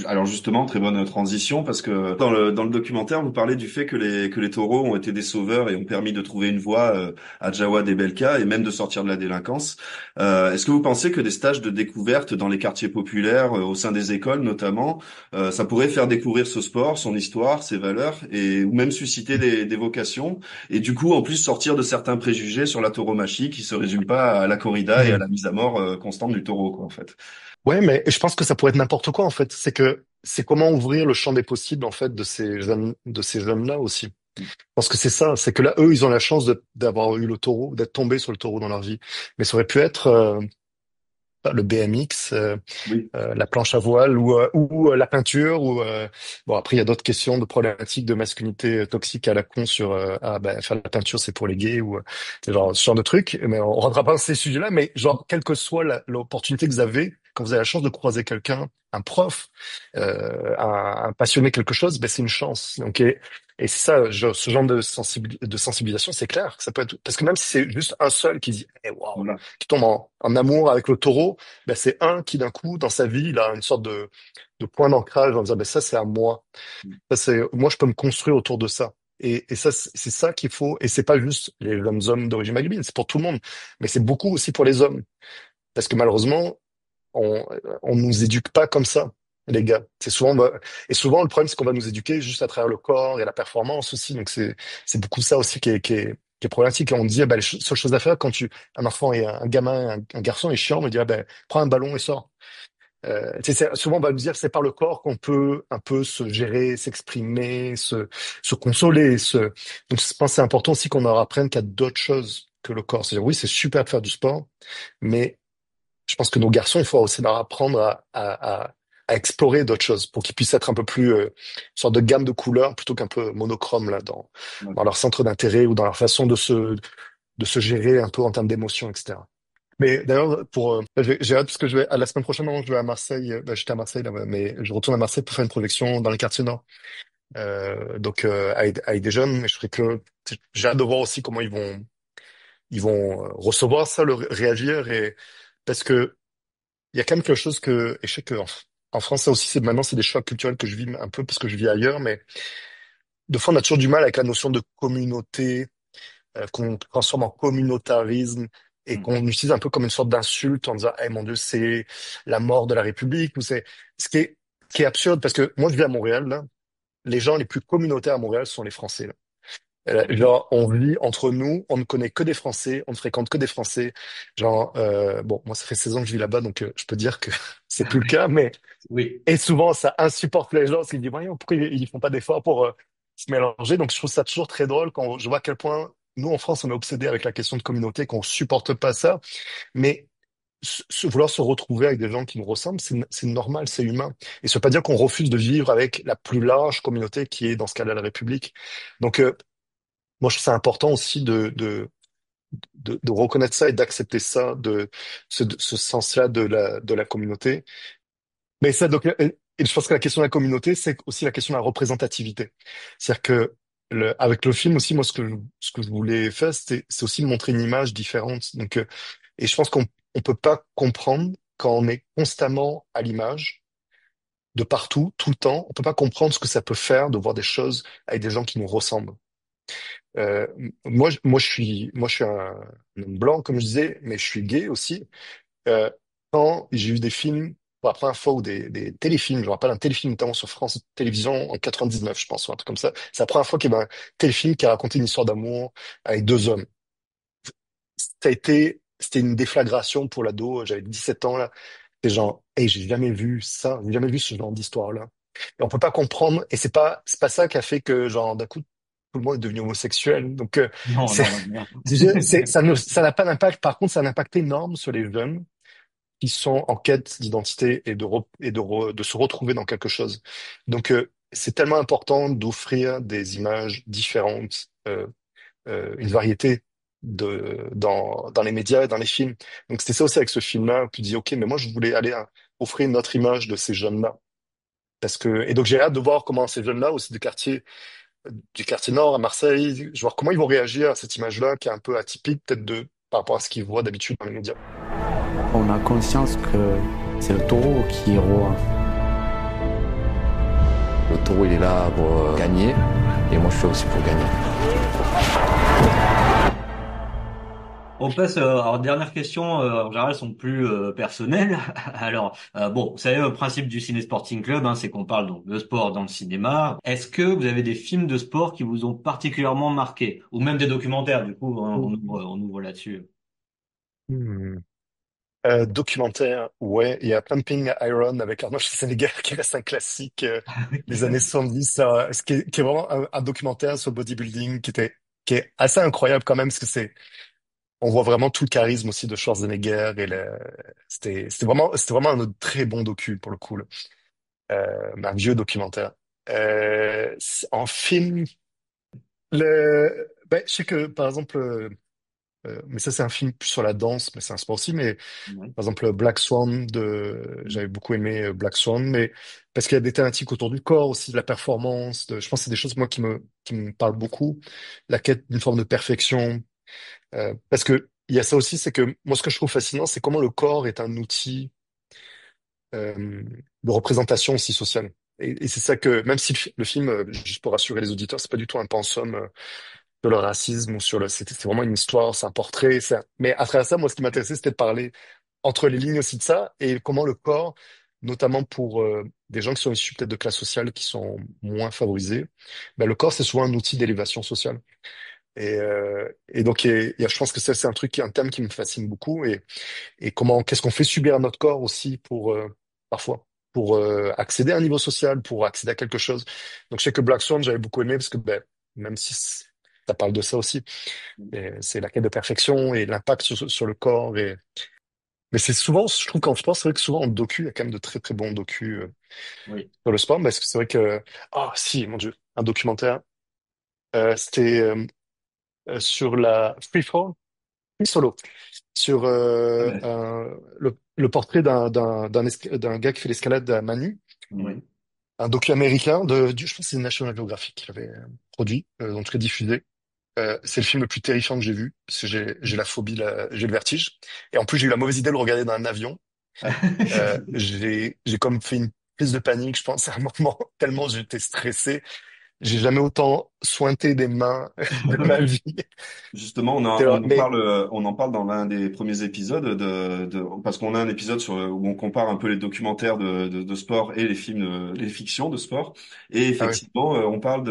Alors justement, très bonne transition parce que dans le documentaire, vous parlez du fait que les taureaux ont été des sauveurs et ont permis de trouver une voie à Jawad et Belka et même de sortir de la délinquance. Est-ce que vous pensez que des stages de découverte dans les quartiers populaires, au sein des écoles notamment, ça pourrait faire découvrir ce sport, son histoire, ses valeurs ou même susciter des vocations et du coup en plus sortir de certains préjugés sur la tauromachie qui se résument pas à la corrida et à la mise à mort constante du taureau, quoi, en fait. Ouais, mais je pense que ça pourrait être n'importe quoi en fait. C'est comment ouvrir le champ des possibles en fait de ces jeunes-là aussi. Parce que c'est ça, c'est que là eux ils ont la chance d'avoir eu le taureau, d'être tombés sur le taureau dans leur vie. Mais ça aurait pu être le BMX, Oui. la planche à voile la peinture bon après il y a d'autres questions de problématiques de masculinité toxique à la con sur faire la peinture c'est pour les gays ou c'est genre ce genre de truc mais on rentrera pas dans ces sujets-là mais genre quelle que soit l'opportunité que vous avez quand vous avez la chance de croiser quelqu'un un prof un passionné quelque chose ben c'est une chance donc et c'est ça ce genre de sensibilisation c'est clair que ça peut être parce que même si c'est juste un seul qui dit waouh Voilà. qui tombe en amour avec le taureau ben, c'est un qui d'un coup dans sa vie il a une sorte de point d'ancrage en disant ben ça c'est à moi ça c'est moi je peux me construire autour de ça et ça c'est ça qu'il faut et c'est pas juste les jeunes hommes d'origine maghrébine c'est pour tout le monde mais c'est beaucoup aussi pour les hommes parce que malheureusement on on nous éduque pas comme ça les gars c'est souvent et souvent le problème c'est qu'on va nous éduquer juste à travers le corps et la performance aussi donc c'est beaucoup ça aussi qui est problématique et on dit ah ben, la seule chose à faire quand un enfant et un gamin un garçon est chiant on me dit ah ben prends un ballon et sors tu sais, souvent, on va nous dire que c'est par le corps qu'on peut un peu se gérer, s'exprimer, se consoler. Donc, je pense que c'est important aussi qu'on leur apprenne qu'il y a d'autres choses que le corps. C'est-à-dire, oui, c'est super de faire du sport, mais je pense que nos garçons, il faut aussi leur apprendre à explorer d'autres choses pour qu'ils puissent être un peu plus une sorte de gamme de couleurs plutôt qu'un peu monochrome là dans leur centre d'intérêt ou dans leur façon de se gérer un peu en termes d'émotions, etc. Mais d'ailleurs, j'ai hâte parce que je vais à la semaine prochaine, non, je vais à Marseille. J'étais à Marseille là, mais je retourne à Marseille pour faire une projection dans les quartiers nord. Donc avec des jeunes, mais je serais que j'ai hâte de voir aussi comment ils vont recevoir ça, le réagir et parce que il y a quand même quelque chose et je sais que en France ça aussi maintenant c'est des chocs culturels que je vis un peu parce que je vis ailleurs, mais de fois on a toujours du mal avec la notion de communauté qu'on transforme en communautarisme et qu'on utilise un peu comme une sorte d'insulte en disant, eh mon Dieu, c'est la mort de la République ou c'est ce qui est absurde parce que moi je vis à Montréal là, les gens les plus communautaires à Montréal sont les Français là. Genre on vit entre nous, on ne connaît que des Français, on ne fréquente que des Français. Genre bon, moi ça fait 16 ans que je vis là-bas donc je peux dire que c'est plus le cas mais Oui. et souvent ça insupporte les gens parce qu'ils disent voyons pourquoi ils font pas d'efforts pour se mélanger donc je trouve ça toujours très drôle quand je vois à quel point nous en France on est obsédé avec la question de communauté qu'on supporte pas ça mais vouloir se retrouver avec des gens qui nous ressemblent c'est normal c'est humain et ça veut pas dire qu'on refuse de vivre avec la plus large communauté qui est dans ce cas-là la République donc moi je trouve ça important aussi de reconnaître ça et d'accepter ça de ce sens-là de la communauté mais ça, donc, et je pense que la question de la communauté, c'est aussi la question de la représentativité. C'est-à-dire que avec le film aussi, moi, ce que je voulais faire, c'est aussi montrer une image différente. Donc, et je pense qu'on peut pas comprendre quand on est constamment à l'image de partout, tout le temps. On peut pas comprendre ce que ça peut faire de voir des choses avec des gens qui nous ressemblent. Euh, moi, je suis un homme blanc, comme je disais, mais je suis gay aussi. Euh, quand j'ai eu des films, pour la première fois, ou des téléfilms, je me rappelle un téléfilm notamment sur France Télévisions en 99, je pense, ou un truc comme ça. C'est la première fois qu'il y avait un téléfilm qui a raconté une histoire d'amour avec deux hommes. C'était une déflagration pour l'ado, j'avais 17 ans là. C'est genre, hey, j'ai jamais vu ça, j'ai jamais vu ce genre d'histoire-là. Et on peut pas comprendre, et c'est pas ça qui a fait que, genre, d'un coup, tout le monde est devenu homosexuel. Donc, Non, c'est, non, non. ça n'a pas d'impact. Par contre, ça a un impact énorme sur les jeunes qui sont en quête d'identité et de se retrouver dans quelque chose. Donc, c'est tellement important d'offrir des images différentes, une variété dans les médias et dans les films. Donc, c'était ça aussi avec ce film-là, où tu dis, OK, mais moi, je voulais aller offrir une autre image de ces jeunes-là. Et donc, j'ai hâte de voir comment ces jeunes-là, aussi du quartier nord à Marseille, je vais voir comment ils vont réagir à cette image-là, qui est un peu atypique, peut-être par rapport à ce qu'ils voient d'habitude dans les médias. On a conscience que c'est le taureau qui est roi. Le taureau, il est là pour gagner, et moi, je suis aussi pour gagner. On passe, alors dernière question, en général, sont plus personnelles. Alors, bon, vous savez, le principe du Ciné Sporting Club, hein, c'est qu'on parle donc de sport dans le cinéma. Est-ce que vous avez des films de sport qui vous ont particulièrement marqué? Ou même des documentaires, du coup, hein, on ouvre là-dessus. Hmm. Documentaire, ouais, il y a Pumping Iron avec Arnold Schwarzenegger qui reste un classique des années 70, qui est vraiment un documentaire sur le bodybuilding qui est assez incroyable quand même parce que on voit vraiment tout le charisme aussi de Schwarzenegger c'était vraiment un très bon docu pour le coup, un vieux documentaire. En film, je sais que par exemple, mais ça c'est un film plus sur la danse, mais c'est un sport aussi. Mais Ouais. par exemple, Black Swan j'avais beaucoup aimé Black Swan, mais parce qu'il y a des thématiques autour du corps aussi, de la performance. Je pense que c'est des choses moi qui me parlent beaucoup. La quête d'une forme de perfection, parce que il y a ça aussi, c'est que moi ce que je trouve fascinant, c'est comment le corps est un outil de représentation aussi sociale. Et c'est ça que, même si le film, juste pour rassurer les auditeurs, c'est pas du tout un pensum sur le racisme ou sur c'est vraiment une histoire, c'est un portrait. Mais à travers ça, moi, ce qui m'intéressait, c'était de parler entre les lignes aussi de ça et comment le corps, notamment pour des gens qui sont issus peut-être de classes sociales qui sont moins favorisées, ben, le corps, c'est souvent un outil d'élévation sociale. Et donc, je pense que ça, c'est un truc, un thème qui me fascine beaucoup. Et qu'est-ce qu'on fait subir à notre corps aussi parfois, pour accéder à un niveau social, pour accéder à quelque chose. Donc, je sais que Black Swan, j'avais beaucoup aimé parce que, ben, même si ça parle de ça aussi, et c'est la quête de perfection et l'impact sur le corps. Mais c'est souvent, je trouve qu'en sport, c'est vrai que souvent en docu, il y a quand même de très très bons docus Oui. sur le sport, parce que c'est vrai que, ah si, mon Dieu, un documentaire, c'était sur la freefall, free solo, sur le portrait d'un gars qui fait l'escalade à Manu, Oui. un docu américain je pense que c'est National Geographic qui l'avait produit, en tout cas diffusé. C'est le film le plus terrifiant que j'ai vu, parce que j'ai la phobie, j'ai le vertige. Et en plus, j'ai eu la mauvaise idée de le regarder dans un avion. J'ai comme fait une crise de panique, je pense, à un moment, tellement j'étais stressé. J'ai jamais autant sointé des mains de ma vie. Justement, Mais on en parle dans l'un des premiers épisodes parce qu'on a un épisode où on compare un peu les documentaires de sport et les films, les fictions de sport. Et ah ouais, effectivement, on parle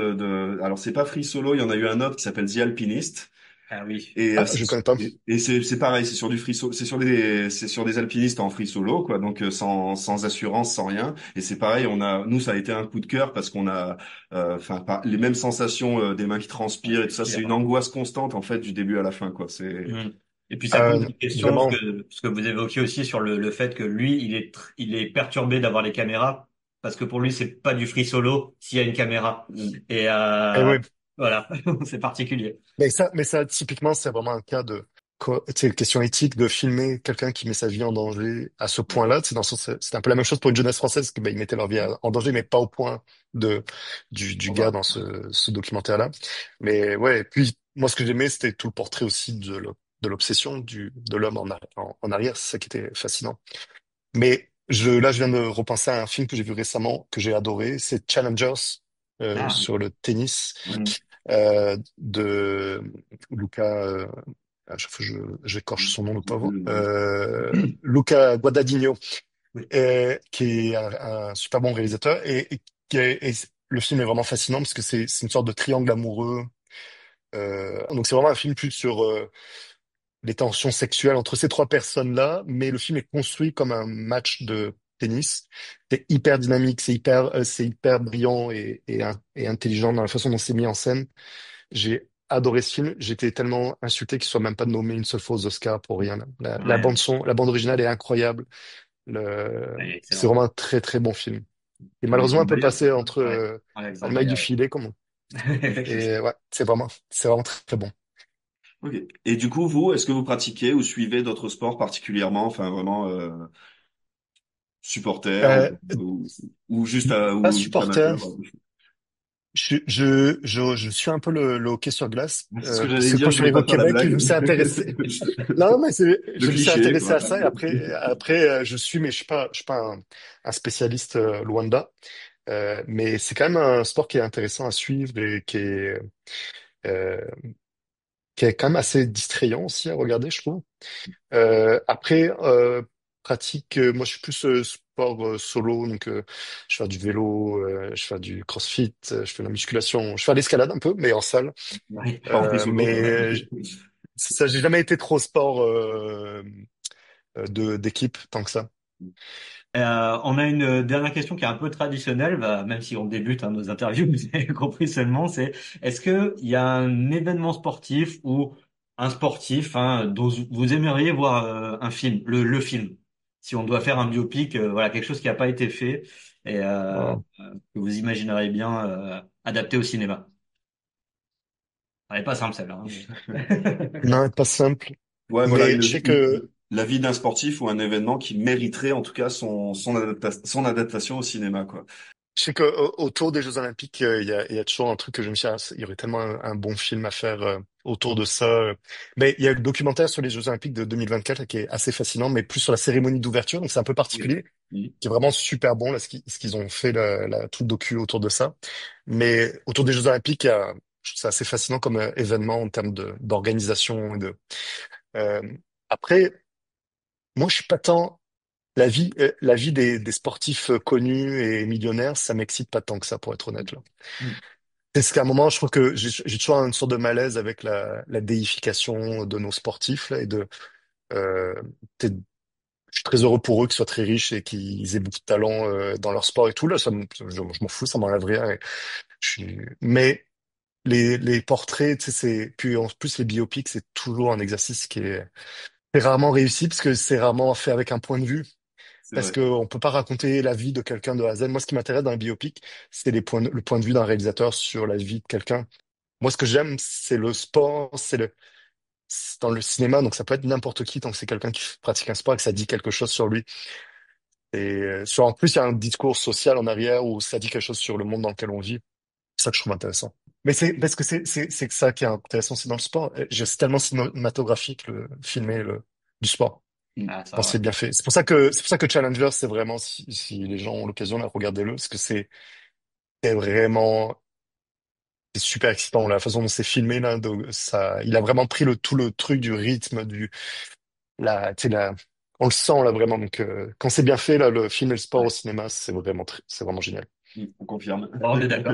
alors c'est pas Free Solo, il y en a eu un autre qui s'appelle The Alpinist. Ah oui. Et je connais pas. c'est pareil, c'est sur du free solo, c'est sur des alpinistes en free solo quoi, donc sans assurance, sans rien. Et c'est pareil, nous ça a été un coup de cœur parce qu'on a les mêmes sensations des mains qui transpirent et tout ça, c'est une angoisse constante en fait du début à la fin quoi. C'est Mm. Et puis ça pose une question, Vraiment. ce que vous évoquiez aussi sur le fait que lui, il est perturbé d'avoir les caméras, parce que pour lui, c'est pas du free solo s'il y a une caméra. Et Et oui. voilà, c'est particulier. Mais ça, typiquement, c'est vraiment un cas tu sais, question éthique de filmer quelqu'un qui met sa vie en danger à ce point-là. C'est c'est un peu la même chose pour une jeunesse française, que, ben, ils mettaient leur vie en danger, mais pas au point du gars dans ce documentaire-là. Mais ouais, et puis, moi, ce que j'aimais, c'était tout le portrait aussi de l'obsession de l'homme en arrière. C'est ça qui était fascinant. Mais là, je viens de repenser à un film que j'ai vu récemment, que j'ai adoré. C'est Challengers, Ah. sur le tennis, Mm. de Luca, à chaque fois j'écorche son nom, le pauvre, Luca Guadagnino, Oui. qui est un super bon réalisateur et le film est vraiment fascinant parce que c'est une sorte de triangle amoureux. Donc c'est vraiment un film plus sur les tensions sexuelles entre ces trois personnes-là, mais le film est construit comme un match de tennis. C'est hyper dynamique, c'est hyper brillant et intelligent dans la façon dont c'est mis en scène. J'ai adoré ce film. J'étais tellement insulté qu'il soit même pas nommé une seule fois aux Oscars pour rien. La Ouais, bande son, la bande originale est incroyable. ouais, C'est excellent. vraiment un très très bon film. Et Avec malheureusement un peu Zendaya, c'est passé ça? entre Ouais, avec le maille du Zendaya. filet, comme et ouais, c'est vraiment très, très bon. Ok. Et du coup, vous, est-ce que vous pratiquez ou suivez d'autres sports particulièrement, enfin vraiment supporter Euh, ou juste Pas ou juste supporter. amateur? Je suis un peu le hockey sur glace, C'est ce que parce j'allais que dire, quand je je suis voulais arrivé pas au faire la Québec, je blague. me suis intéressé. Non, mais Le je me suis cliché, intéressé quoi. à ça et après, je suis, mais je suis pas un spécialiste loin de là. Mais c'est quand même un sport qui est intéressant à suivre et euh, qui est quand même assez distrayant aussi à regarder, je trouve. Après, pratique, moi je suis plus sport solo, donc je fais du vélo, je fais du crossfit, je fais de la musculation, je fais de l'escalade un peu, mais en salle. Ouais. Pas en free solo, quoi. Mais ça, j'ai jamais été trop sport d'équipe tant que ça. On a une dernière question qui est un peu traditionnelle, bah, même si on débute nos interviews, vous avez compris seulement, c'est est-ce que il y a un événement sportif ou un sportif dont vous aimeriez voir un film, le film. Si on doit faire un biopic, voilà, quelque chose qui n'a pas été fait et que vous imagineriez bien adapté au cinéma. Elle est pas simple celle-là. Non, elle est pas simple. Ouais, voilà, Mais je sais que la vie d'un sportif ou un événement qui mériterait en tout cas son adaptation au cinéma, quoi. Je sais que autour des Jeux Olympiques, il y a toujours un truc que je me suis dit, ah, il y aurait tellement un bon film à faire autour de ça. Mais il y a le documentaire sur les Jeux Olympiques de 2024 qui est assez fascinant, mais plus sur la cérémonie d'ouverture, donc c'est un peu particulier, Oui. qui est vraiment super bon là, ce qu'ils ont fait tout le docu autour de ça. Mais autour des Jeux Olympiques, je trouve ça assez fascinant comme événement en termes d'organisation et de. Euh, après, moi, je suis pas tant. La vie des sportifs connus et millionnaires, ça m'excite pas tant que ça, pour être honnête, là. Mm. C'est qu'à un moment, je trouve que j'ai toujours une sorte de malaise avec la déification de nos sportifs, là, et euh, t'es- je suis très heureux pour eux qu'ils soient très riches et qu'ils aient beaucoup de talent, dans leur sport et tout, là, je m'en fous, ça m'enlève rien. Mais les portraits, tu sais, puis en plus, les biopics, c'est toujours un exercice qui est rarement réussi parce que c'est rarement fait avec un point de vue. C'est Parce vrai. qu'on peut pas raconter la vie de quelqu'un de A à Z. Moi, ce qui m'intéresse dans un biopic, c'est le point de vue d'un réalisateur sur la vie de quelqu'un. Moi, ce que j'aime, c'est le sport, c'est dans le cinéma, donc ça peut être n'importe qui, tant que c'est quelqu'un qui pratique un sport et que ça dit quelque chose sur lui. Et en plus, il y a un discours social en arrière où ça dit quelque chose sur le monde dans lequel on vit. C'est ça que je trouve intéressant. Mais c'est parce que c'est que ça qui est intéressant, c'est dans le sport. C'est tellement cinématographique filmer du sport. Ah, ça, Quand ouais. c'est bien fait. C'est pour ça que Challenger, c'est vraiment, si les gens ont l'occasion, là, regardez-le, parce que c'est vraiment, c'est super excitant, la façon dont c'est filmé, là, ça, il a vraiment pris tout le truc du rythme, tu sais, on le sent, là, vraiment. Donc, quand c'est bien fait, là, le film et le sport au cinéma, c'est vraiment génial. On confirme. Bon, on est d'accord.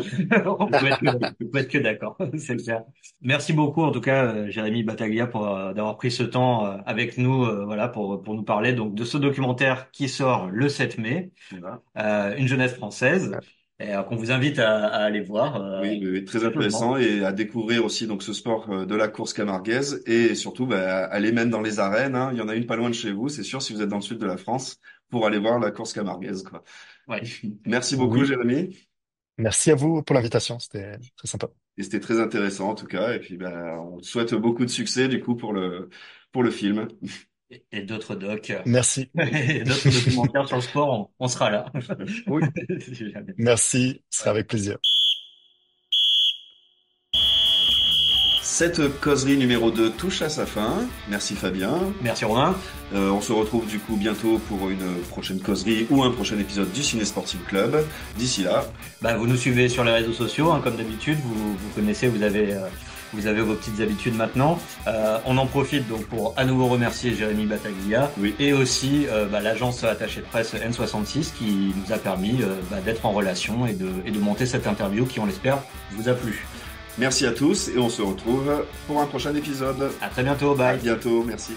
On peut être que d'accord, c'est clair. Merci beaucoup en tout cas, Jérémy Battaglia, pour d'avoir pris ce temps avec nous, voilà, pour nous parler donc de ce documentaire qui sort le 7 mai, Voilà. Une jeunesse française, et qu'on vous invite à aller voir. Oui, très chaudement. intéressant et à découvrir aussi donc ce sport de la course camarguaise et surtout aller même dans les arènes. Hein. Il y en a une pas loin de chez vous, c'est sûr, si vous êtes dans le sud de la France, pour aller voir la course camarguaise, quoi. Ouais. Merci beaucoup, Oui. Jérémy. Merci à vous pour l'invitation, c'était très sympa. Et c'était très intéressant en tout cas. Et puis on te souhaite beaucoup de succès du coup pour le film. Et d'autres docs, Merci. et d'autres documentaires sur le sport, on sera là. Oui. Si jamais. Merci, ce sera avec plaisir. Cette causerie numéro 2 touche à sa fin. Merci Fabien. Merci Romain. On se retrouve du coup bientôt pour une prochaine causerie ou un prochain épisode du Ciné Sportive Club. D'ici là, Vous nous suivez sur les réseaux sociaux, hein, comme d'habitude. Vous connaissez, vous avez vos petites habitudes maintenant. On en profite donc pour à nouveau remercier Jérémy Battaglia et aussi l'agence attachée de presse N66 qui nous a permis d'être en relation et de monter cette interview qui, on l'espère, vous a plu. merci à tous et on se retrouve pour un prochain épisode. À très bientôt, bye. À bientôt, merci.